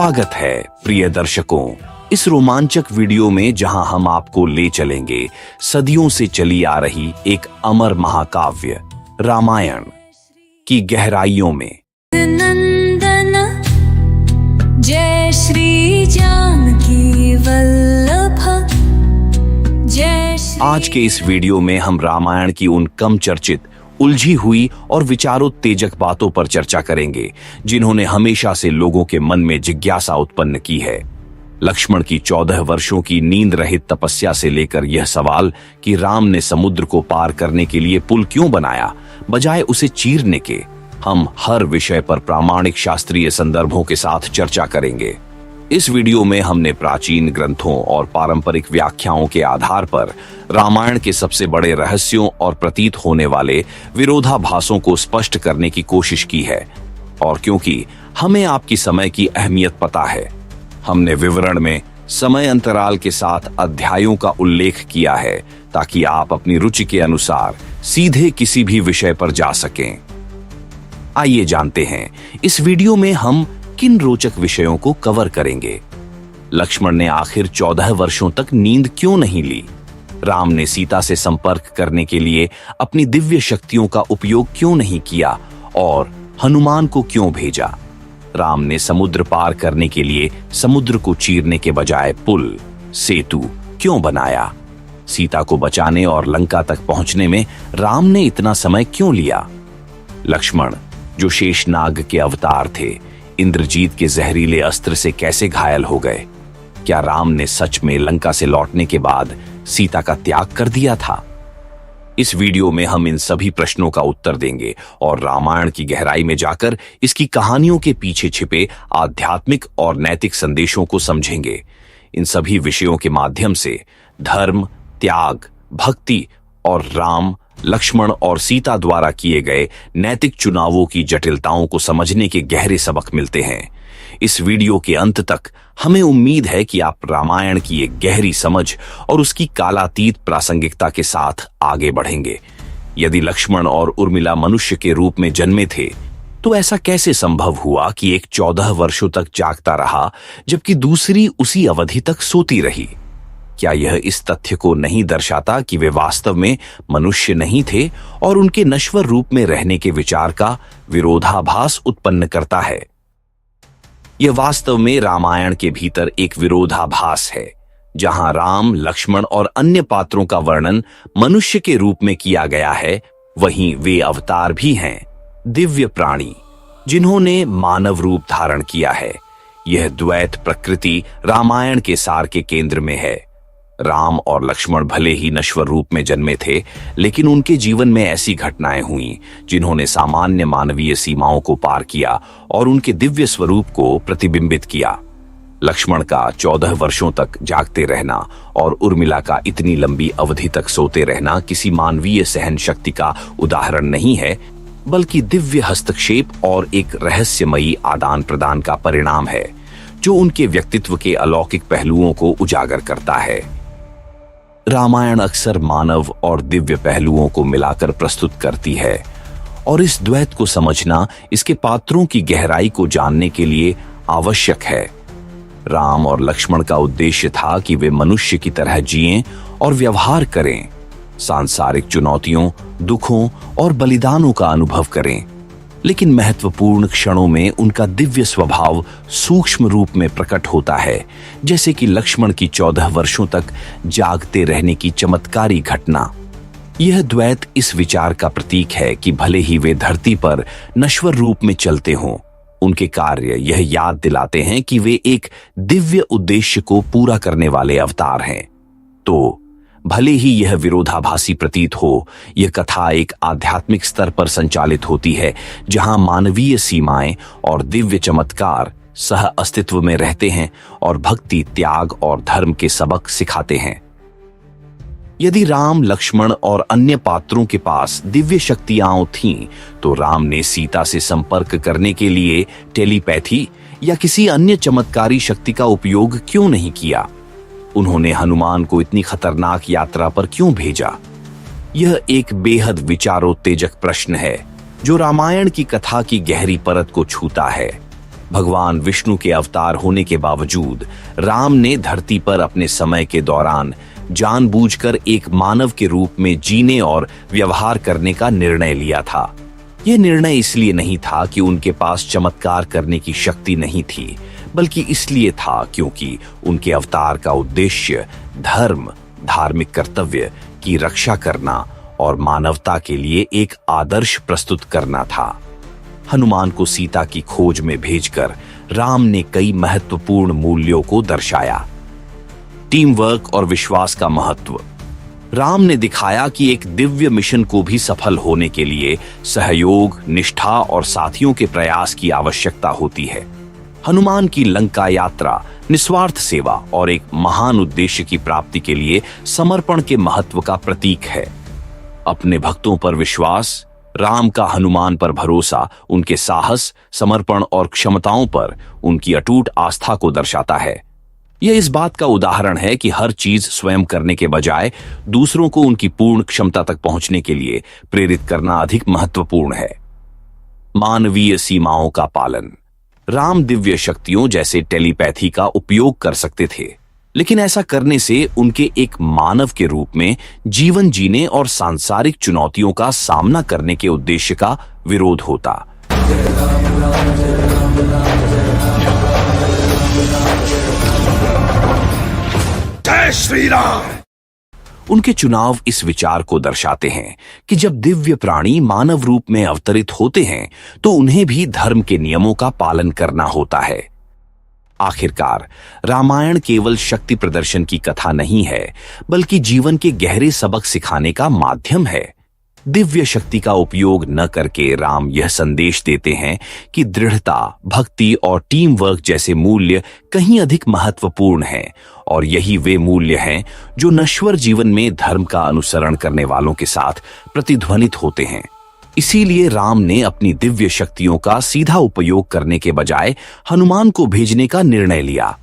स्वागत है प्रिय दर्शकों इस रोमांचक वीडियो में, जहां हम आपको ले चलेंगे सदियों से चली आ रही एक अमर महाकाव्य रामायण की गहराइयों में। नंदन जय श्री जानकी वल्लभ जय श्री। आज के इस वीडियो में हम रामायण की उन कम चर्चित, उलझी हुई और विचारोत्तेजक बातों पर चर्चा करेंगे जिन्होंने हमेशा से लोगों के मन में जिज्ञासा उत्पन्न की है। लक्ष्मण की 14 वर्षों की नींद रहित तपस्या से लेकर यह सवाल कि राम ने समुद्र को पार करने के लिए पुल क्यों बनाया बजाय उसे चीरने के, हम हर विषय पर प्रामाणिक शास्त्रीय संदर्भों के साथ चर्चा करेंगे। इस वीडियो में हमने प्राचीन ग्रंथों और पारंपरिक व्याख्याओं के आधार पर रामायण के सबसे बड़े रहस्यों और प्रतीत होने वाले विरोधाभासों को स्पष्ट करने की कोशिश की है। और क्योंकि हमें आपकी समय की अहमियत पता है, हमने विवरण में समय अंतराल के साथ अध्यायों का उल्लेख किया है ताकि आप अपनी रुचि के अनुसार सीधे किसी भी विषय पर जा सकें। आइए जानते हैं इस वीडियो में हम किन रोचक विषयों को कवर करेंगे। लक्ष्मण ने आखिर 14 वर्षों तक नींद क्यों नहीं ली? राम ने सीता से संपर्क करने के लिए अपनी दिव्य शक्तियों का उपयोग क्यों नहीं किया और हनुमान को क्यों भेजा? राम ने समुद्र पार करने के लिए समुद्र को चीरने के बजाय पुल, सेतु क्यों बनाया? सीता को बचाने और लंका तक पहुंचने में राम ने इतना समय क्यों लिया? लक्ष्मण, जो शेषनाग के अवतार थे, इंद्रजीत के जहरीले अस्त्र से कैसे घायल हो गए? क्या राम ने सच में लंका से लौटने के बाद सीता का त्याग कर दिया था? इस वीडियो में हम इन सभी प्रश्नों का उत्तर देंगे और रामायण की गहराई में जाकर इसकी कहानियों के पीछे छिपे आध्यात्मिक और नैतिक संदेशों को समझेंगे। इन सभी विषयों के माध्यम से धर्म, त्याग, भक्ति और राम, लक्ष्मण और सीता द्वारा किए गए नैतिक चुनावों की जटिलताओं को समझने के गहरे सबक मिलते हैं। इस वीडियो के अंत तक हमें उम्मीद है कि आप रामायण की एक गहरी समझ और उसकी कालातीत प्रासंगिकता के साथ आगे बढ़ेंगे। यदि लक्ष्मण और उर्मिला मनुष्य के रूप में जन्मे थे, तो ऐसा कैसे संभव हुआ कि एक 14 वर्षों तक जागता रहा जबकि दूसरी उसी अवधि तक सोती रही? क्या यह इस तथ्य को नहीं दर्शाता कि वे वास्तव में मनुष्य नहीं थे और उनके नश्वर रूप में रहने के विचार का विरोधाभास उत्पन्न करता है? यह वास्तव में रामायण के भीतर एक विरोधाभास है, जहां राम, लक्ष्मण और अन्य पात्रों का वर्णन मनुष्य के रूप में किया गया है, वहीं वे अवतार भी हैं, दिव्य प्राणी जिन्होंने मानव रूप धारण किया है। यह द्वैत प्रकृति रामायण के सार के केंद्र में है। राम और लक्ष्मण भले ही नश्वर रूप में जन्मे थे, लेकिन उनके जीवन में ऐसी घटनाएं हुईं जिन्होंने सामान्य मानवीय सीमाओं को पार किया और उनके दिव्य स्वरूप को प्रतिबिंबित किया। लक्ष्मण का 14 वर्षों तक जागते रहना और उर्मिला का इतनी लंबी अवधि तक सोते रहना किसी मानवीय सहन शक्ति का उदाहरण नहीं है, बल्कि दिव्य हस्तक्षेप और एक रहस्यमयी आदान प्रदान का परिणाम है, जो उनके व्यक्तित्व के अलौकिक पहलुओं को उजागर करता है। रामायण अक्सर मानव और दिव्य पहलुओं को मिलाकर प्रस्तुत करती है, और इस द्वैत को समझना इसके पात्रों की गहराई को जानने के लिए आवश्यक है। राम और लक्ष्मण का उद्देश्य था कि वे मनुष्य की तरह जिएं और व्यवहार करें, सांसारिक चुनौतियों, दुखों और बलिदानों का अनुभव करें, लेकिन महत्वपूर्ण क्षणों में उनका दिव्य स्वभाव सूक्ष्म रूप में प्रकट होता है, जैसे कि लक्ष्मण की 14 वर्षों तक जागते रहने की चमत्कारी घटना। यह द्वैत इस विचार का प्रतीक है कि भले ही वे धरती पर नश्वर रूप में चलते हों, उनके कार्य यह याद दिलाते हैं कि वे एक दिव्य उद्देश्य को पूरा करने वाले अवतार हैं। तो भले ही यह विरोधाभासी प्रतीत हो, यह कथा एक आध्यात्मिक स्तर पर संचालित होती है, जहां मानवीय सीमाएं और दिव्य चमत्कार सह अस्तित्व में रहते हैं और भक्ति, त्याग और धर्म के सबक सिखाते हैं। यदि राम, लक्ष्मण और अन्य पात्रों के पास दिव्य शक्तियां थीं, तो राम ने सीता से संपर्क करने के लिए टेलीपैथी या किसी अन्य चमत्कारी शक्ति का उपयोग क्यों नहीं किया? उन्होंने हनुमान को इतनी खतरनाक यात्रा पर क्यों भेजा? यह एक बेहद विचारोत्तेजक प्रश्न है जो रामायण की कथा की गहरी परत को छूता है। भगवान विष्णु के अवतार होने के बावजूद राम ने धरती पर अपने समय के दौरान जानबूझकर एक मानव के रूप में जीने और व्यवहार करने का निर्णय लिया था। यह निर्णय इसलिए नहीं था कि उनके पास चमत्कार करने की शक्ति नहीं थी, बल्कि इसलिए था क्योंकि उनके अवतार का उद्देश्य धर्म, धार्मिक कर्तव्य की रक्षा करना और मानवता के लिए एक आदर्श प्रस्तुत करना था। हनुमान को सीता की खोज में भेजकर राम ने कई महत्वपूर्ण मूल्यों को दर्शाया। टीम वर्क और विश्वास का महत्व। राम ने दिखाया कि एक दिव्य मिशन को भी सफल होने के लिए सहयोग, निष्ठा और साथियों के प्रयास की आवश्यकता होती है। हनुमान की लंका यात्रा निस्वार्थ सेवा और एक महान उद्देश्य की प्राप्ति के लिए समर्पण के महत्व का प्रतीक है। अपने भक्तों पर विश्वास। राम का हनुमान पर भरोसा उनके साहस, समर्पण और क्षमताओं पर उनकी अटूट आस्था को दर्शाता है। यह इस बात का उदाहरण है कि हर चीज स्वयं करने के बजाय दूसरों को उनकी पूर्ण क्षमता तक पहुंचने के लिए प्रेरित करना अधिक महत्वपूर्ण है। मानवीय सीमाओं का पालन। राम दिव्य शक्तियों जैसे टेलीपैथी का उपयोग कर सकते थे, लेकिन ऐसा करने से उनके एक मानव के रूप में जीवन जीने और सांसारिक चुनौतियों का सामना करने के उद्देश्य का विरोध होता। जय श्री राम। उनके चुनाव इस विचार को दर्शाते हैं कि जब दिव्य प्राणी मानव रूप में अवतरित होते हैं तो उन्हें भी धर्म के नियमों का पालन करना होता है। आखिरकार रामायण केवल शक्ति प्रदर्शन की कथा नहीं है, बल्कि जीवन के गहरे सबक सिखाने का माध्यम है। दिव्य शक्ति का उपयोग न करके राम यह संदेश देते हैं कि दृढ़ता, भक्ति और टीम वर्क जैसे मूल्य कहीं अधिक महत्वपूर्ण हैं, और यही वे मूल्य हैं जो नश्वर जीवन में धर्म का अनुसरण करने वालों के साथ प्रतिध्वनित होते हैं। इसीलिए राम ने अपनी दिव्य शक्तियों का सीधा उपयोग करने के बजाय हनुमान को भेजने का निर्णय लिया।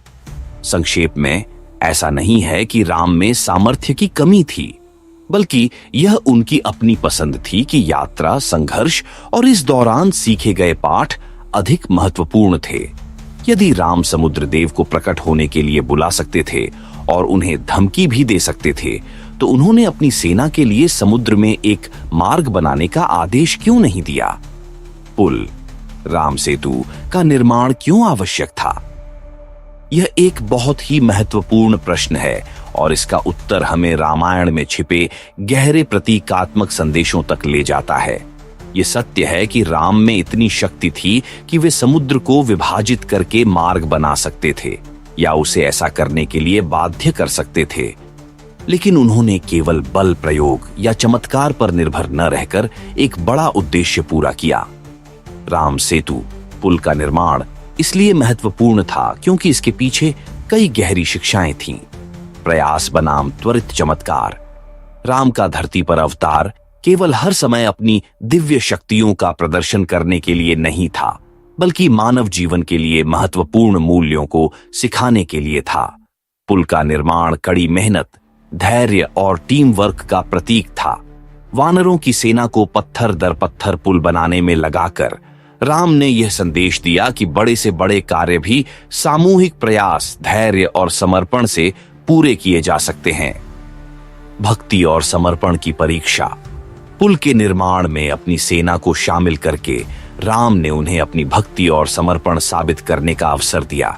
संक्षेप में, ऐसा नहीं है कि राम में सामर्थ्य की कमी थी, बल्कि यह उनकी अपनी पसंद थी कि यात्रा, संघर्ष और इस दौरान सीखे गए पाठ अधिक महत्वपूर्ण थे। यदि राम समुद्र देव को प्रकट होने के लिए बुला सकते थे और उन्हें धमकी भी दे सकते थे, तो उन्होंने अपनी सेना के लिए समुद्र में एक मार्ग बनाने का आदेश क्यों नहीं दिया? पुल, राम सेतु का निर्माण क्यों आवश्यक था? यह एक बहुत ही महत्वपूर्ण प्रश्न है और इसका उत्तर हमें रामायण में छिपे गहरे प्रतीकात्मक संदेशों तक ले जाता है। यह सत्य है कि राम में इतनी शक्ति थी कि वे समुद्र को विभाजित करके मार्ग बना सकते थे या उसे ऐसा करने के लिए बाध्य कर सकते थे, लेकिन उन्होंने केवल बल प्रयोग या चमत्कार पर निर्भर न रहकर एक बड़ा उद्देश्य पूरा किया। राम सेतु, पुल का निर्माण इसलिए महत्वपूर्ण था क्योंकि इसके पीछे कई गहरी शिक्षाएं थीं। प्रयास बनाम त्वरित चमत्कार। राम का धरती पर अवतार केवल हर समय अपनी दिव्य शक्तियों का प्रदर्शन करने के लिए नहीं था, बल्कि मानव जीवन के लिए महत्वपूर्ण मूल्यों को सिखाने के लिए था। पुल का निर्माण कड़ी मेहनत, धैर्य और टीम वर्क का प्रतीक था। वानरों की सेना को पत्थर दर पत्थर पुल बनाने में लगाकर राम ने यह संदेश दिया कि बड़े से बड़े कार्य भी सामूहिक प्रयास, धैर्य और समर्पण से पूरे किए जा सकते हैं। भक्ति और समर्पण की परीक्षा। पुल के निर्माण में अपनी सेना को शामिल करके राम ने उन्हें अपनी भक्ति और समर्पण साबित करने का अवसर दिया।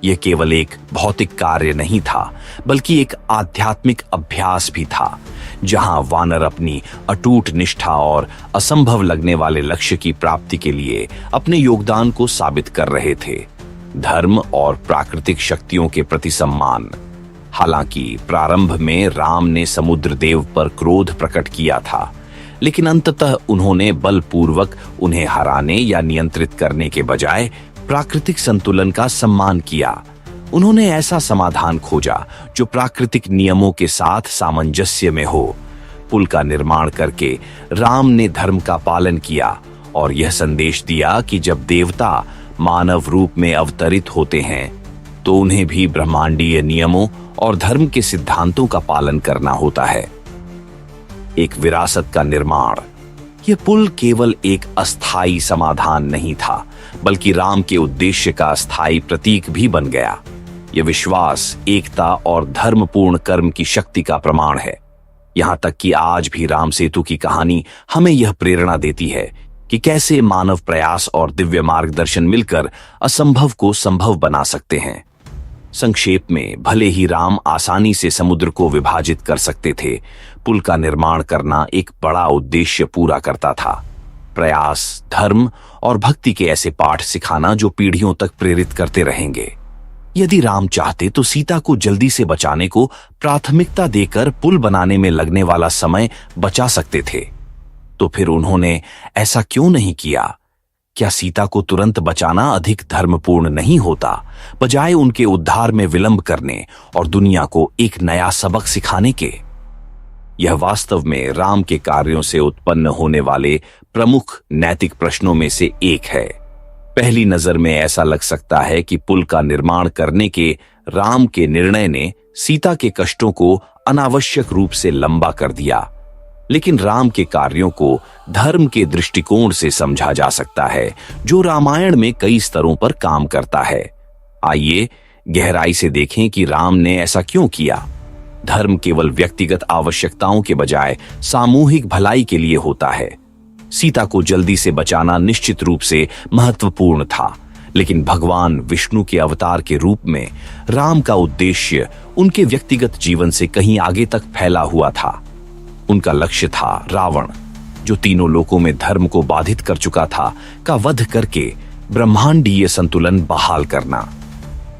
यह केवल एक भौतिक कार्य नहीं था, बल्कि एक आध्यात्मिक अभ्यास भी था, जहां वानर अपनी अटूट निष्ठा और असंभव लगने वाले लक्ष्य की प्राप्ति के लिए अपने योगदान को साबित कर रहे थे। धर्म और प्राकृतिक शक्तियों के प्रति सम्मान। हालांकि प्रारंभ में राम ने समुद्र देव पर क्रोध प्रकट किया था, लेकिन अंततः उन्होंने बलपूर्वक उन्हें हराने या नियंत्रित करने के बजाय प्राकृतिक संतुलन का सम्मान किया। उन्होंने ऐसा समाधान खोजा जो प्राकृतिक नियमों के साथ सामंजस्य में हो। पुल का निर्माण करके राम ने धर्म का पालन किया और यह संदेश दिया कि जब देवता मानव रूप में अवतरित होते हैं तो उन्हें भी ब्रह्मांडीय नियमों और धर्म के सिद्धांतों का पालन करना होता है। एक विरासत का निर्माण। यह पुल केवल एक अस्थायी समाधान नहीं था, बल्कि राम के उद्देश्य का अस्थायी प्रतीक भी बन गया। यह विश्वास, एकता और धर्मपूर्ण कर्म की शक्ति का प्रमाण है। यहां तक कि आज भी राम सेतु की कहानी हमें यह प्रेरणा देती है कि कैसे मानव प्रयास और दिव्य मार्गदर्शन मिलकर असंभव को संभव बना सकते हैं। संक्षेप में, भले ही राम आसानी से समुद्र को विभाजित कर सकते थे, पुल का निर्माण करना एक बड़ा उद्देश्य पूरा करता था। प्रयास, धर्म और भक्ति के ऐसे पाठ सिखाना जो पीढ़ियों तक प्रेरित करते रहेंगे। यदि राम चाहते तो सीता को जल्दी से बचाने को प्राथमिकता देकर पुल बनाने में लगने वाला समय बचा सकते थे, तो फिर उन्होंने ऐसा क्यों नहीं किया? क्या सीता को तुरंत बचाना अधिक धर्मपूर्ण नहीं होता, बजाय उनके उद्धार में विलंब करने और दुनिया को एक नया सबक सिखाने के? यह वास्तव में राम के कार्यों से उत्पन्न होने वाले प्रमुख नैतिक प्रश्नों में से एक है। पहली नजर में ऐसा लग सकता है कि पुल का निर्माण करने के राम के निर्णय ने सीता के कष्टों को अनावश्यक रूप से लंबा कर दिया, लेकिन राम के कार्यों को धर्म के दृष्टिकोण से समझा जा सकता है, जो रामायण में कई स्तरों पर काम करता है। आइए गहराई से देखें कि राम ने ऐसा क्यों किया। धर्म केवल व्यक्तिगत आवश्यकताओं के बजाय सामूहिक भलाई के लिए होता है। सीता को जल्दी से बचाना निश्चित रूप से महत्वपूर्ण था, लेकिन भगवान विष्णु के अवतार के रूप में राम का उद्देश्य उनके व्यक्तिगत जीवन से कहीं आगे तक फैला हुआ था। उनका लक्ष्य था रावण, जो तीनों लोकों में धर्म को बाधित कर चुका था, का वध करके ब्रह्मांडीय संतुलन बहाल करना।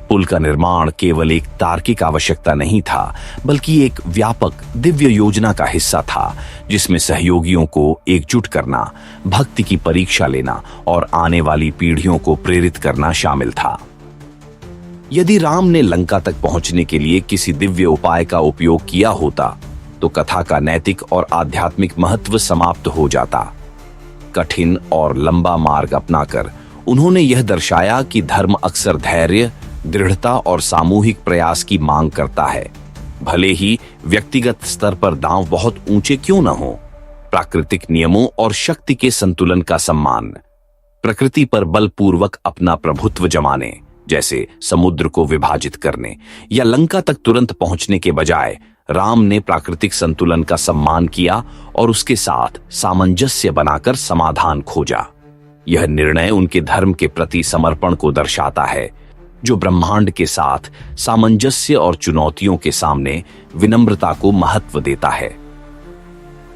पुल का निर्माण केवल एक तार्किक आवश्यकता नहीं था, बल्कि एक व्यापक दिव्य योजना का हिस्सा था, जिसमें सहयोगियों को एकजुट करना, भक्ति की परीक्षा लेना और आने वाली पीढ़ियों को प्रेरित करना शामिल था। यदि राम ने लंका तक पहुंचने के लिए किसी दिव्य उपाय का उपयोग किया होता, तो कथा का नैतिक और आध्यात्मिक महत्व समाप्त हो जाता। कठिन और लंबा मार्ग अपनाकर उन्होंने यह दर्शाया कि धर्म अक्सर धैर्य, दृढ़ता और सामूहिक प्रयास की मांग करता है, भले ही व्यक्तिगत स्तर पर दांव बहुत ऊंचे क्यों न हो। प्राकृतिक नियमों और शक्ति के संतुलन का सम्मान, प्रकृति पर बलपूर्वक अपना प्रभुत्व जमाने, जैसे समुद्र को विभाजित करने या लंका तक तुरंत पहुंचने के बजाय राम ने प्राकृतिक संतुलन का सम्मान किया और उसके साथ सामंजस्य बनाकर समाधान खोजा। यह निर्णय उनके धर्म के प्रति समर्पण को दर्शाता है, जो ब्रह्मांड के साथ सामंजस्य और चुनौतियों के सामने विनम्रता को महत्व देता है।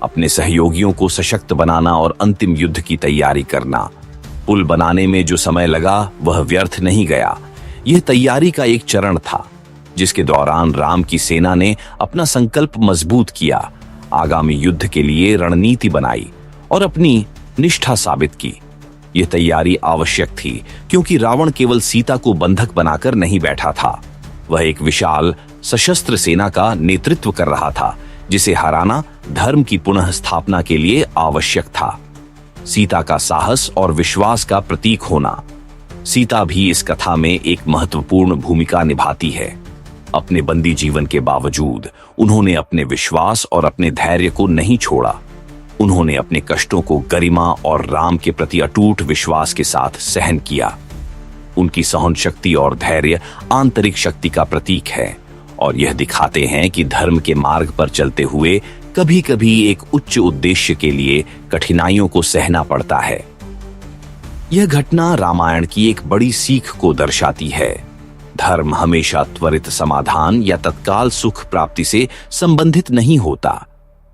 अपने सहयोगियों को सशक्त बनाना और अंतिम युद्ध की तैयारी करना। पुल बनाने में जो समय लगा वह व्यर्थ नहीं गया। यह तैयारी का एक चरण था, जिसके दौरान राम की सेना ने अपना संकल्प मजबूत किया, आगामी युद्ध के लिए रणनीति बनाई और अपनी निष्ठा साबित की। यह तैयारी आवश्यक थी, क्योंकि रावण केवल सीता को बंधक बनाकर नहीं बैठा था, वह एक विशाल सशस्त्र सेना का नेतृत्व कर रहा था, जिसे हराना धर्म की पुनः स्थापना के लिए आवश्यक था। सीता का साहस और विश्वास का प्रतीक होना। सीता भी इस कथा में एक महत्वपूर्ण भूमिका निभाती है। अपने बंदी जीवन के बावजूद उन्होंने अपने विश्वास और अपने धैर्य को नहीं छोड़ा। उन्होंने अपने कष्टों को गरिमा और राम के प्रति अटूट विश्वास के साथ सहन किया। उनकी सहन शक्ति और धैर्य आंतरिक शक्ति का प्रतीक है और यह दिखाते हैं कि धर्म के मार्ग पर चलते हुए कभी कभी एक उच्च उद्देश्य के लिए कठिनाइयों को सहना पड़ता है। यह घटना रामायण की एक बड़ी सीख को दर्शाती है। धर्म हमेशा त्वरित समाधान या तत्काल सुख प्राप्ति से संबंधित नहीं होता।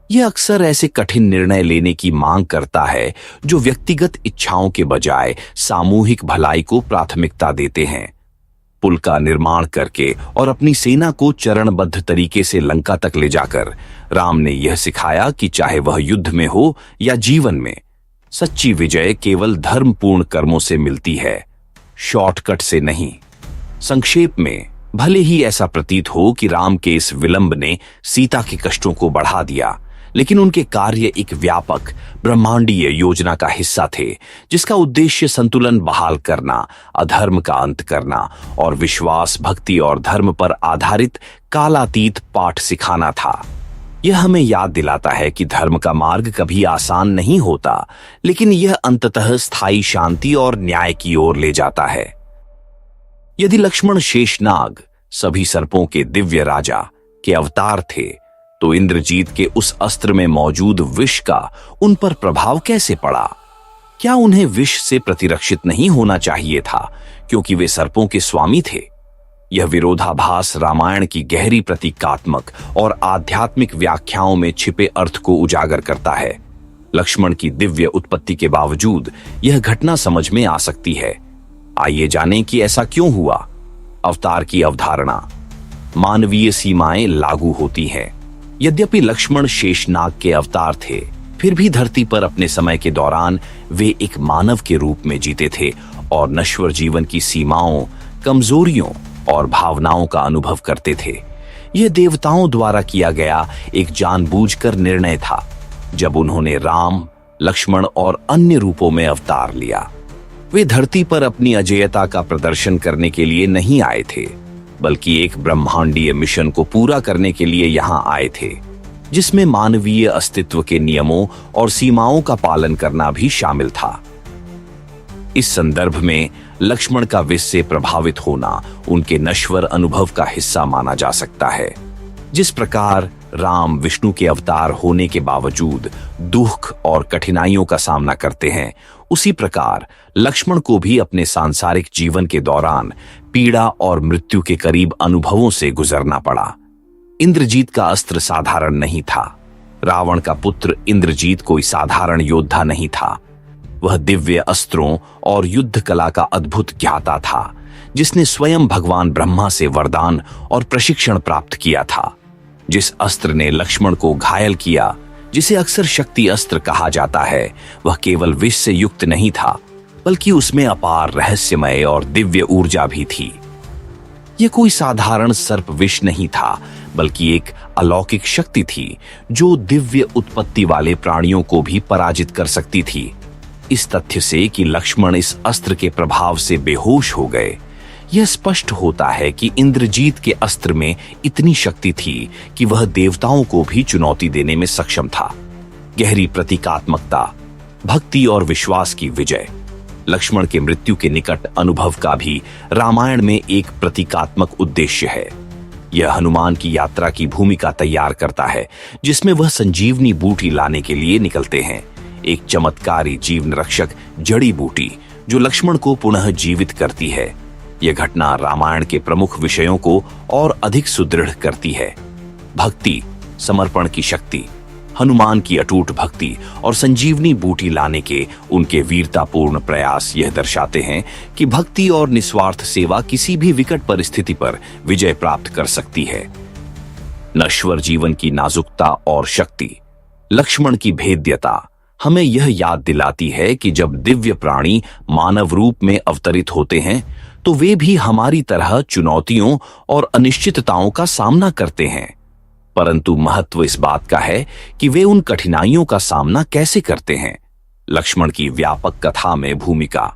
यह अक्सर ऐसे कठिन निर्णय लेने की मांग करता है जो व्यक्तिगत इच्छाओं के बजाय सामूहिक भलाई को प्राथमिकता देते हैं। पुल का निर्माण करके और अपनी सेना को चरणबद्ध तरीके से लंका तक ले जाकर राम ने यह सिखाया कि चाहे वह युद्ध में हो या जीवन में, सच्ची विजय केवल धर्मपूर्ण कर्मों से मिलती है, शॉर्टकट से नहीं। संक्षेप में, भले ही ऐसा प्रतीत हो कि राम के इस विलंब ने सीता के कष्टों को बढ़ा दिया, लेकिन उनके कार्य एक व्यापक ब्रह्मांडीय योजना का हिस्सा थे, जिसका उद्देश्य संतुलन बहाल करना, अधर्म का अंत करना और विश्वास, भक्ति और धर्म पर आधारित कालातीत पाठ सिखाना था। यह हमें याद दिलाता है कि धर्म का मार्ग कभी आसान नहीं होता, लेकिन यह अंततः स्थायी शांति और न्याय की ओर ले जाता है। यदि लक्ष्मण शेषनाग सभी सर्पों के दिव्य राजा के अवतार थे, तो इंद्रजीत के उस अस्त्र में मौजूद विष का उन पर प्रभाव कैसे पड़ा? क्या उन्हें विष से प्रतिरक्षित नहीं होना चाहिए था क्योंकि वे सर्पों के स्वामी थे? यह विरोधाभास रामायण की गहरी प्रतीकात्मक और आध्यात्मिक व्याख्याओं में छिपे अर्थ को उजागर करता है। लक्ष्मण की दिव्य उत्पत्ति के बावजूद यह घटना समझ में आ सकती है। आइए जानें कि ऐसा क्यों हुआ। अवतार की अवधारणा। मानवीय सीमाएं लागू होती हैं। यद्यपि लक्ष्मण शेषनाग के अवतार थे, फिर भी धरती पर अपने समय के दौरान वे एक मानव के रूप में जीते थे और नश्वर जीवन की सीमाओं, कमजोरियों और भावनाओं का अनुभव करते थे। यह देवताओं द्वारा किया गया एक जानबूझकर निर्णय था जब उन्होंने राम, लक्ष्मण और अन्य रूपों में अवतार लिया। वे धरती पर अपनी अजेयता का प्रदर्शन करने के लिए नहीं आए थे, बल्कि एक ब्रह्मांडीय मिशन को पूरा करने के लिए यहां आए थे, जिसमें मानवीय अस्तित्व के नियमों और सीमाओं का पालन करना भी शामिल था। इस संदर्भ में लक्ष्मण का विष से प्रभावित होना उनके नश्वर अनुभव का हिस्सा माना जा सकता है। जिस प्रकार राम विष्णु के अवतार होने के बावजूद दुख और कठिनाइयों का सामना करते हैं, उसी प्रकार लक्ष्मण को भी अपने सांसारिक जीवन के दौरान पीड़ा और मृत्यु के करीब अनुभवों से गुजरना पड़ा। इंद्रजीत का अस्त्र साधारण नहीं था। रावण का पुत्र इंद्रजीत कोई साधारण योद्धा नहीं था। वह दिव्य अस्त्रों और युद्ध कला का अद्भुत ज्ञाता था, जिसने स्वयं भगवान ब्रह्मा से वरदान और प्रशिक्षण प्राप्त किया था। जिस अस्त्र ने लक्ष्मण को घायल किया, जिसे अक्सर शक्ति अस्त्र कहा जाता है, वह केवल विष से युक्त नहीं था, बल्कि उसमें अपार रहस्यमय और दिव्य ऊर्जा भी थी। यह कोई साधारण सर्प विष नहीं था, बल्कि एक अलौकिक शक्ति थी जो दिव्य उत्पत्ति वाले प्राणियों को भी पराजित कर सकती थी। इस तथ्य से कि लक्ष्मण इस अस्त्र के प्रभाव से बेहोश हो गए, यह स्पष्ट होता है कि इंद्रजीत के अस्त्र में इतनी शक्ति थी कि वह देवताओं को भी चुनौती देने में सक्षम था। गहरी प्रतीकात्मकता, भक्ति और विश्वास की विजय। लक्ष्मण के मृत्यु के निकट अनुभव का भी रामायण में एक प्रतीकात्मक उद्देश्य है। यह हनुमान की यात्रा की भूमिका तैयार करता है, जिसमें वह संजीवनी बूटी लाने के लिए निकलते हैं, एक चमत्कारी जीवन रक्षक जड़ी बूटी जो लक्ष्मण को पुनः जीवित करती है। यह घटना रामायण के प्रमुख विषयों को और अधिक सुदृढ़ करती है। भक्ति, समर्पण की शक्ति। हनुमान की अटूट भक्ति और संजीवनी बूटी लाने के उनके वीरतापूर्ण प्रयास यह दर्शाते हैं कि भक्ति और निस्वार्थ सेवा किसी भी विकट परिस्थिति पर विजय प्राप्त कर सकती है। नश्वर जीवन की नाजुकता और शक्ति। लक्ष्मण की भेद्यता हमें यह याद दिलाती है कि जब दिव्य प्राणी मानव रूप में अवतरित होते हैं, तो वे भी हमारी तरह चुनौतियों और अनिश्चितताओं का सामना करते हैं, परंतु महत्व इस बात का है कि वे उन कठिनाइयों का सामना कैसे करते हैं। लक्ष्मण की व्यापक कथा में भूमिका।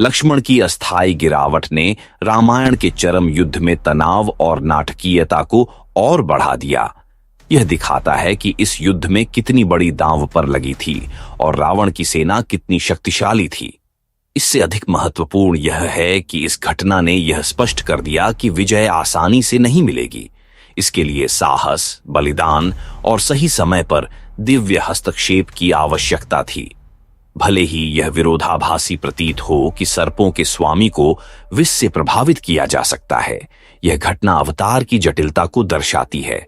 लक्ष्मण की अस्थायी गिरावट ने रामायण के चरम युद्ध में तनाव और नाटकीयता को और बढ़ा दिया। यह दिखाता है कि इस युद्ध में कितनी बड़ी दांव पर लगी थी और रावण की सेना कितनी शक्तिशाली थी। इससे अधिक महत्वपूर्ण यह है कि इस घटना ने यह स्पष्ट कर दिया कि विजय आसानी से नहीं मिलेगी। इसके लिए साहस, बलिदान और सही समय पर दिव्य हस्तक्षेप की आवश्यकता थी। भले ही यह विरोधाभासी प्रतीत हो कि सर्पों के स्वामी को विष से प्रभावित किया जा सकता है, यह घटना अवतार की जटिलता को दर्शाती है,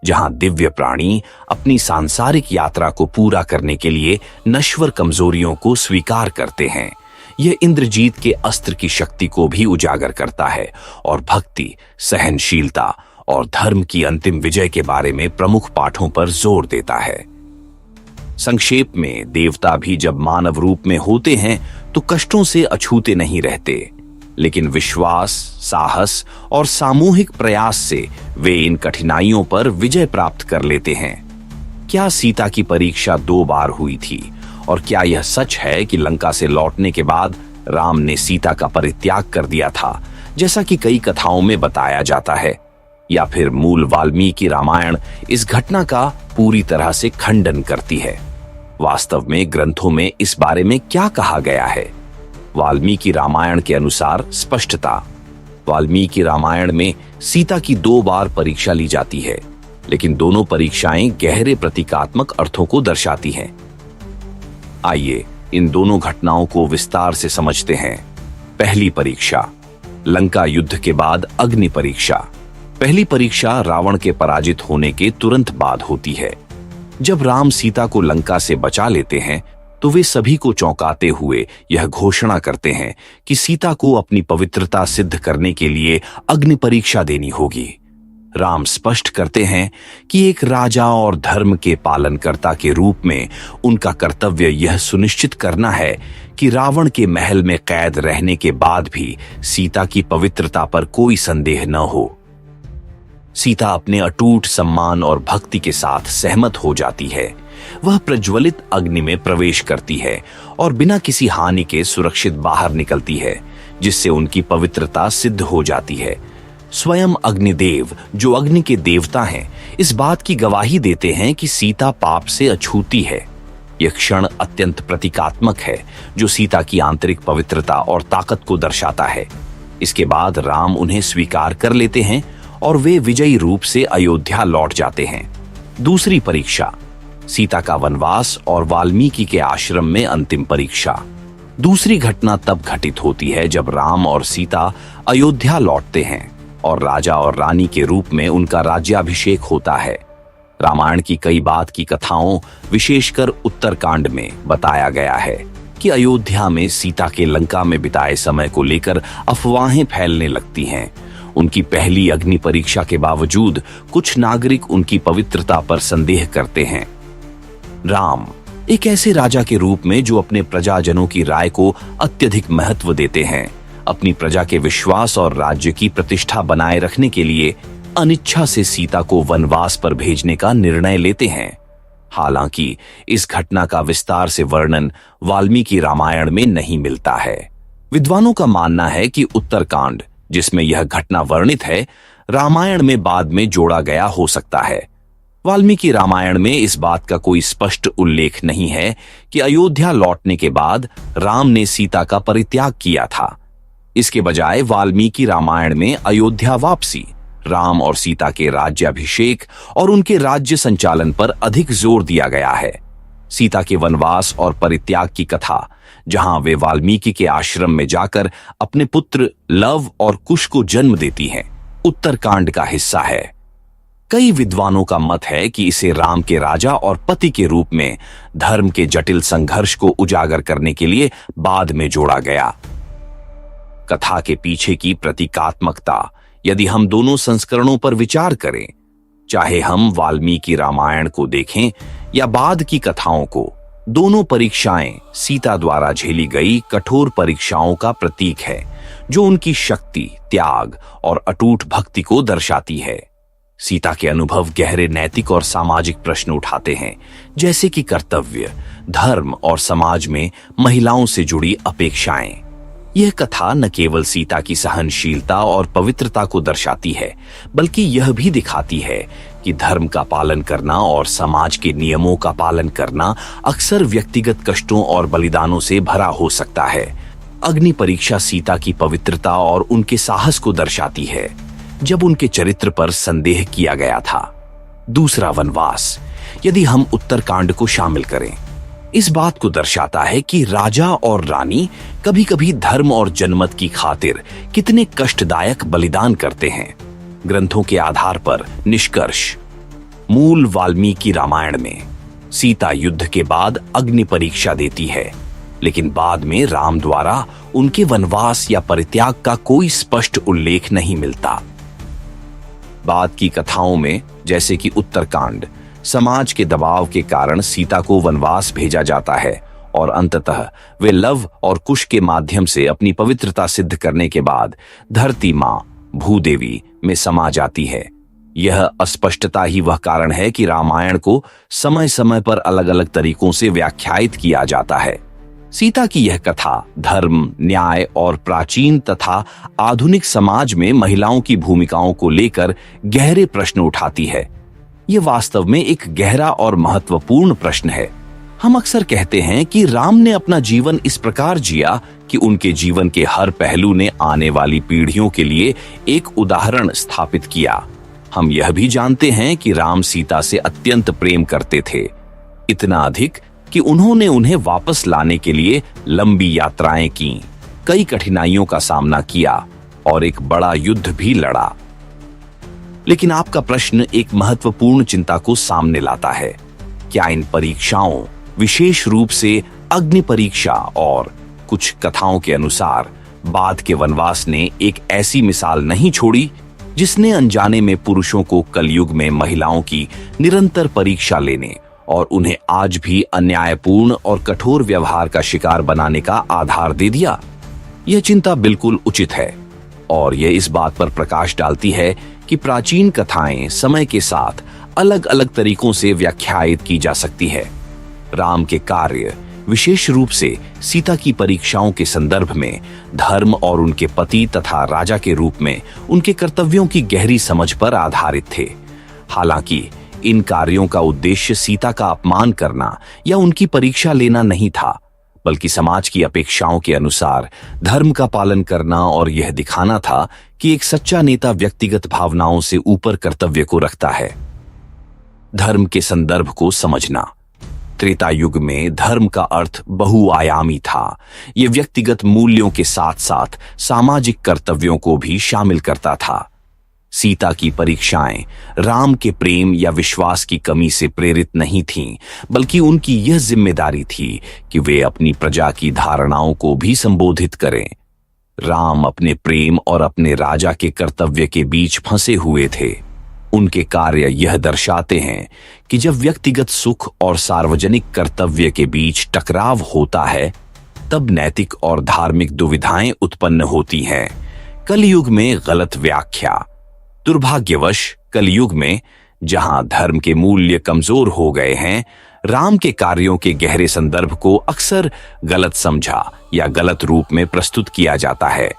जहां दिव्य प्राणी अपनी सांसारिक यात्रा को पूरा करने के लिए नश्वर कमजोरियों को स्वीकार करते हैं। यह इंद्रजीत के अस्त्र की शक्ति को भी उजागर करता है और भक्ति, सहनशीलता और धर्म की अंतिम विजय के बारे में प्रमुख पाठों पर जोर देता है। संक्षेप में, देवता भी जब मानव रूप में होते हैं तो कष्टों से अछूते नहीं रहते, लेकिन विश्वास, साहस और सामूहिक प्रयास से वे इन कठिनाइयों पर विजय प्राप्त कर लेते हैं। क्या सीता की परीक्षा 2 बार हुई थी? और क्या यह सच है कि लंका से लौटने के बाद राम ने सीता का परित्याग कर दिया था, जैसा कि कई कथाओं में बताया जाता है? या फिर मूल वाल्मीकि रामायण इस घटना का पूरी तरह से खंडन करती है? वास्तव में ग्रंथों में इस बारे में क्या कहा गया है? वाल्मीकि रामायण के अनुसार स्पष्टता। वाल्मीकि रामायण में सीता की 2 बार परीक्षा ली जाती है, लेकिन दोनों परीक्षाएं गहरे प्रतीकात्मक अर्थों को दर्शाती हैं। आइए इन दोनों घटनाओं को विस्तार से समझते हैं। पहली परीक्षा, लंका युद्ध के बाद अग्नि परीक्षा। पहली परीक्षा रावण के पराजित होने के तुरंत बाद होती है। जब राम सीता को लंका से बचा लेते हैं तो वे सभी को चौंकाते हुए यह घोषणा करते हैं कि सीता को अपनी पवित्रता सिद्ध करने के लिए अग्नि परीक्षा देनी होगी। राम स्पष्ट करते हैं कि एक राजा और धर्म के पालनकर्ता के रूप में उनका कर्तव्य यह सुनिश्चित करना है कि रावण के महल में कैद रहने के बाद भी सीता की पवित्रता पर कोई संदेह न हो। सीता अपने अटूट सम्मान और भक्ति के साथ सहमत हो जाती है। वह प्रज्वलित अग्नि में प्रवेश करती है और बिना किसी हानि के सुरक्षित बाहर निकलती है, जिससे उनकी पवित्रता सिद्ध हो जाती है। स्वयं अग्निदेव, जो अग्नि के देवता हैं, इस बात की गवाही देते हैं कि सीता पाप से अछूती है। यह क्षण अत्यंत प्रतीकात्मक है, जो सीता की आंतरिक पवित्रता और ताकत को दर्शाता है। इसके बाद राम उन्हें स्वीकार कर लेते हैं और वे विजयी रूप से अयोध्या लौट जाते हैं। दूसरी परीक्षा, सीता का वनवास और वाल्मीकि के आश्रम में अंतिम परीक्षा। दूसरी घटना तब घटित होती है जब राम और सीता अयोध्या लौटते हैं और राजा और रानी के रूप में उनका राज्याभिषेक होता है। रामायण की कई बात की कथाओं, विशेषकर उत्तरकांड में बताया गया है कि अयोध्या में सीता के लंका में बिताए समय को लेकर अफवाहें फैलने लगती हैं। उनकी पहली अग्नि परीक्षा के बावजूद कुछ नागरिक उनकी पवित्रता पर संदेह करते हैं। राम एक ऐसे राजा के रूप में जो अपने प्रजाजनों की राय को अत्यधिक महत्व देते हैं, अपनी प्रजा के विश्वास और राज्य की प्रतिष्ठा बनाए रखने के लिए अनिच्छा से सीता को वनवास पर भेजने का निर्णय लेते हैं। हालांकि इस घटना का विस्तार से वर्णन वाल्मीकि रामायण में नहीं मिलता है। विद्वानों का मानना है कि उत्तरकांड, जिसमें यह घटना वर्णित है, रामायण में बाद में जोड़ा गया हो सकता है। वाल्मीकि रामायण में इस बात का कोई स्पष्ट उल्लेख नहीं है कि अयोध्या लौटने के बाद राम ने सीता का परित्याग किया था। इसके बजाय वाल्मीकि रामायण में अयोध्या वापसी, राम और सीता के राज्याभिषेक और उनके राज्य संचालन पर अधिक जोर दिया गया है। सीता के वनवास और परित्याग की कथा, जहां वे वाल्मीकि के आश्रम में जाकर अपने पुत्र लव और कुश को जन्म देती हैं, उत्तरकांड का हिस्सा है। कई विद्वानों का मत है कि इसे राम के राजा और पति के रूप में धर्म के जटिल संघर्ष को उजागर करने के लिए बाद में जोड़ा गया। कथा के पीछे की प्रतीकात्मकता, यदि हम दोनों संस्करणों पर विचार करें, चाहे हम वाल्मीकि रामायण को देखें या बाद की कथाओं को, दोनों परीक्षाएं सीता द्वारा झेली गई कठोर परीक्षाओं का प्रतीक है, जो उनकी शक्ति, त्याग और अटूट भक्ति को दर्शाती है। सीता के अनुभव गहरे नैतिक और सामाजिक प्रश्न उठाते हैं, जैसे कि कर्तव्य, धर्म और समाज में महिलाओं से जुड़ी अपेक्षाएं। यह कथा न केवल सीता की सहनशीलता और पवित्रता को दर्शाती है, बल्कि यह भी दिखाती है कि धर्म का पालन करना और समाज के नियमों का पालन करना अक्सर व्यक्तिगत कष्टों और बलिदानों से भरा हो सकता है। अग्नि परीक्षा सीता की पवित्रता और उनके साहस को दर्शाती है, जब उनके चरित्र पर संदेह किया गया था। दूसरा वनवास, यदि हम उत्तरकांड को शामिल करें, इस बात को दर्शाता है कि राजा और रानी कभी कभी धर्म और जनमत की खातिर कितने कष्टदायक बलिदान करते हैं। ग्रंथों के आधार पर निष्कर्ष, मूल वाल्मीकि रामायण में सीता युद्ध के बाद अग्नि परीक्षा देती है, लेकिन बाद में राम द्वारा उनके वनवास या परित्याग का कोई स्पष्ट उल्लेख नहीं मिलता। बाद की कथाओं में, जैसे कि उत्तरकांड, समाज के दबाव के कारण सीता को वनवास भेजा जाता है और अंततः वे लव और कुश के माध्यम से अपनी पवित्रता सिद्ध करने के बाद धरती मां भूदेवी में समा जाती है। यह अस्पष्टता ही वह कारण है कि रामायण को समय समय पर अलग अलग तरीकों से व्याख्यायित किया जाता है। सीता की यह कथा धर्म, न्याय और प्राचीन तथा आधुनिक समाज में महिलाओं की भूमिकाओं को लेकर गहरे प्रश्न उठाती है। यह वास्तव में एक गहरा और महत्वपूर्ण प्रश्न है। हम अक्सर कहते हैं कि राम ने अपना जीवन इस प्रकार जिया कि उनके जीवन के हर पहलू ने आने वाली पीढ़ियों के लिए एक उदाहरण स्थापित किया। हम यह भी जानते हैं कि राम सीता से अत्यंत प्रेम करते थे, इतना अधिक कि उन्होंने उन्हें वापस लाने के लिए लंबी यात्राएं की, कई कठिनाइयों का सामना किया और एक बड़ा युद्ध भी लड़ा। लेकिन आपका प्रश्न एक महत्वपूर्ण चिंता को सामने लाता है। क्या इन परीक्षाओं, विशेष रूप से अग्नि परीक्षा और कुछ कथाओं के अनुसार बाद के वनवास ने एक ऐसी मिसाल नहीं छोड़ी जिसने अनजाने में पुरुषों को कलयुग में महिलाओं की निरंतर परीक्षा लेने और उन्हें आज भी अन्यायपूर्ण और कठोर व्यवहार का शिकार बनाने का आधार दे दिया? यह चिंता बिल्कुल उचित है और यह इस बात पर प्रकाश डालती है कि प्राचीन कथाएं समय के साथ अलग अलग तरीकों से व्याख्यायित की जा सकती है। राम के कार्य, विशेष रूप से सीता की परीक्षाओं के संदर्भ में, धर्म और उनके पति तथा राजा के रूप में उनके कर्तव्यों की गहरी समझ पर आधारित थे। हालांकि इन कार्यों का उद्देश्य सीता का अपमान करना या उनकी परीक्षा लेना नहीं था, बल्कि समाज की अपेक्षाओं के अनुसार धर्म का पालन करना और यह दिखाना था कि एक सच्चा नेता व्यक्तिगत भावनाओं से ऊपर कर्तव्य को रखता है। धर्म के संदर्भ को समझना। त्रेता युग में धर्म का अर्थ बहुआयामी था। यह व्यक्तिगत मूल्यों के साथ साथ सामाजिक कर्तव्यों को भी शामिल करता था। सीता की परीक्षाएं राम के प्रेम या विश्वास की कमी से प्रेरित नहीं थीं, बल्कि उनकी यह जिम्मेदारी थी कि वे अपनी प्रजा की धारणाओं को भी संबोधित करें। राम अपने प्रेम और अपने राजा के कर्तव्य के बीच फंसे हुए थे। उनके कार्य यह दर्शाते हैं कि जब व्यक्तिगत सुख और सार्वजनिक कर्तव्य के बीच टकराव होता है, तब नैतिक और धार्मिक दुविधाएं उत्पन्न होती हैं। कलयुग में गलत व्याख्या। दुर्भाग्यवश कलयुग में जहां धर्म के मूल्य कमजोर हो गए हैं, राम के कार्यों के गहरे संदर्भ को अक्सर गलत समझा या गलत रूप में प्रस्तुत किया जाता है।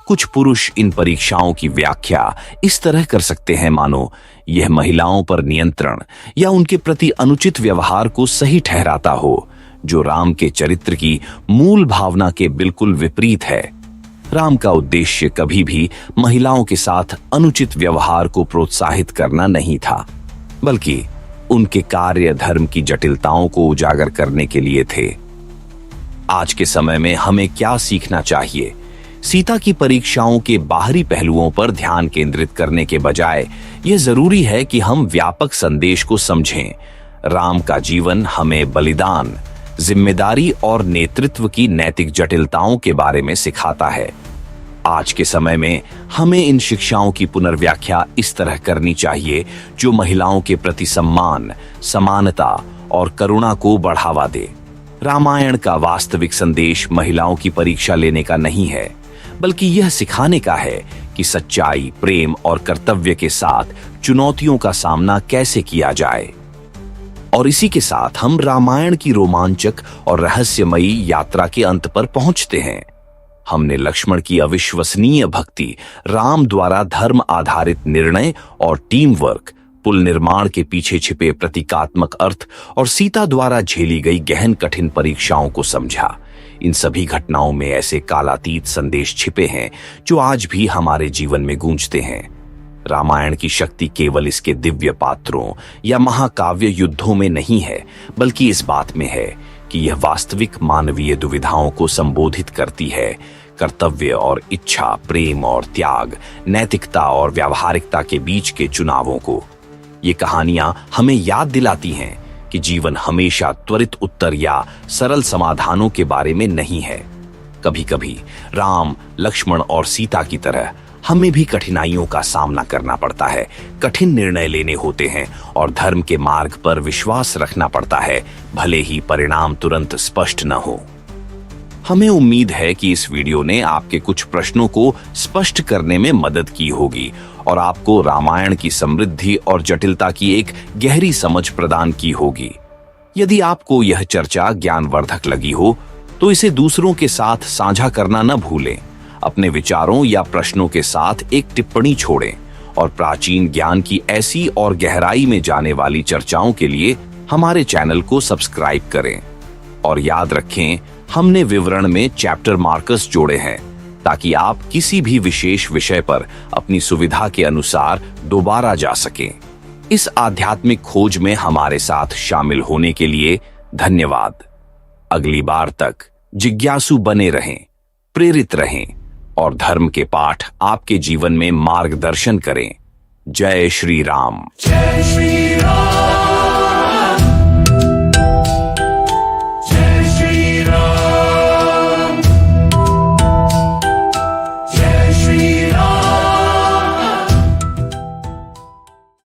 कुछ पुरुष इन परीक्षाओं की व्याख्या इस तरह कर सकते हैं मानो यह महिलाओं पर नियंत्रण या उनके प्रति अनुचित व्यवहार को सही ठहराता हो, जो राम के चरित्र की मूल भावना के बिल्कुल विपरीत है। राम का उद्देश्य कभी भी महिलाओं के साथ अनुचित व्यवहार को प्रोत्साहित करना नहीं था, बल्कि उनके कार्य धर्म की जटिलताओं को उजागर करने के लिए थे। आज के समय में हमें क्या सीखना चाहिए? सीता की परीक्षाओं के बाहरी पहलुओं पर ध्यान केंद्रित करने के बजाय यह जरूरी है कि हम व्यापक संदेश को समझें। राम का जीवन हमें बलिदान, जिम्मेदारी और नेतृत्व की नैतिक जटिलताओं के बारे में सिखाता है। आज के समय में हमें इन शिक्षाओं की पुनर्व्याख्या इस तरह करनी चाहिए जो महिलाओं के प्रति सम्मान, समानता और करुणा को बढ़ावा दे। रामायण का वास्तविक संदेश महिलाओं की परीक्षा लेने का नहीं है, बल्कि यह सिखाने का है कि सच्चाई, प्रेम और कर्तव्य के साथ चुनौतियों का सामना कैसे किया जाए। और इसी के साथ हम रामायण की रोमांचक और रहस्यमयी यात्रा के अंत पर पहुंचते हैं। हमने लक्ष्मण की अविश्वसनीय भक्ति, राम द्वारा धर्म आधारित निर्णय और टीम वर्क, पुल निर्माण के पीछे छिपे प्रतीकात्मक अर्थ और सीता द्वारा झेली गई गहन कठिन परीक्षाओं को समझा। इन सभी घटनाओं में ऐसे कालातीत संदेश छिपे हैं जो आज भी हमारे जीवन में गूंजते हैं। रामायण की शक्ति केवल इसके दिव्य पात्रों या महाकाव्य युद्धों में नहीं है, बल्कि इस बात में है कि यह वास्तविक मानवीय दुविधाओं को संबोधित करती है। कर्तव्य और इच्छा, प्रेम और त्याग, नैतिकता और व्यावहारिकता के बीच के चुनावों को। ये कहानियां हमें याद दिलाती हैं कि जीवन हमेशा त्वरित उत्तर या सरल समाधानों के बारे में नहीं है। कभी कभी राम, लक्ष्मण और सीता की तरह हमें भी कठिनाइयों का सामना करना पड़ता है, कठिन निर्णय लेने होते हैं और धर्म के मार्ग पर विश्वास रखना पड़ता है, भले ही परिणाम तुरंत स्पष्ट न हो। हमें उम्मीद है कि इस वीडियो ने आपके कुछ प्रश्नों को स्पष्ट करने में मदद की होगी और आपको रामायण की समृद्धि और जटिलता की एक गहरी समझ प्रदान की होगी। यदि आपको यह चर्चा ज्ञानवर्धक लगी हो, तो इसे दूसरों के साथ साझा करना न भूलें। अपने विचारों या प्रश्नों के साथ एक टिप्पणी छोड़ें और प्राचीन ज्ञान की ऐसी और गहराई में जाने वाली चर्चाओं के लिए हमारे चैनल को सब्सक्राइब करें। और याद रखें, हमने विवरण में चैप्टर मार्कर्स जोड़े हैं ताकि आप किसी भी विशेष विषय पर अपनी सुविधा के अनुसार दोबारा जा सकें। इस आध्यात्मिक खोज में हमारे साथ शामिल होने के लिए धन्यवाद। अगली बार तक जिज्ञासु बने रहें, प्रेरित रहें और धर्म के पाठ आपके जीवन में मार्गदर्शन करें। जय श्री राम। जय श्री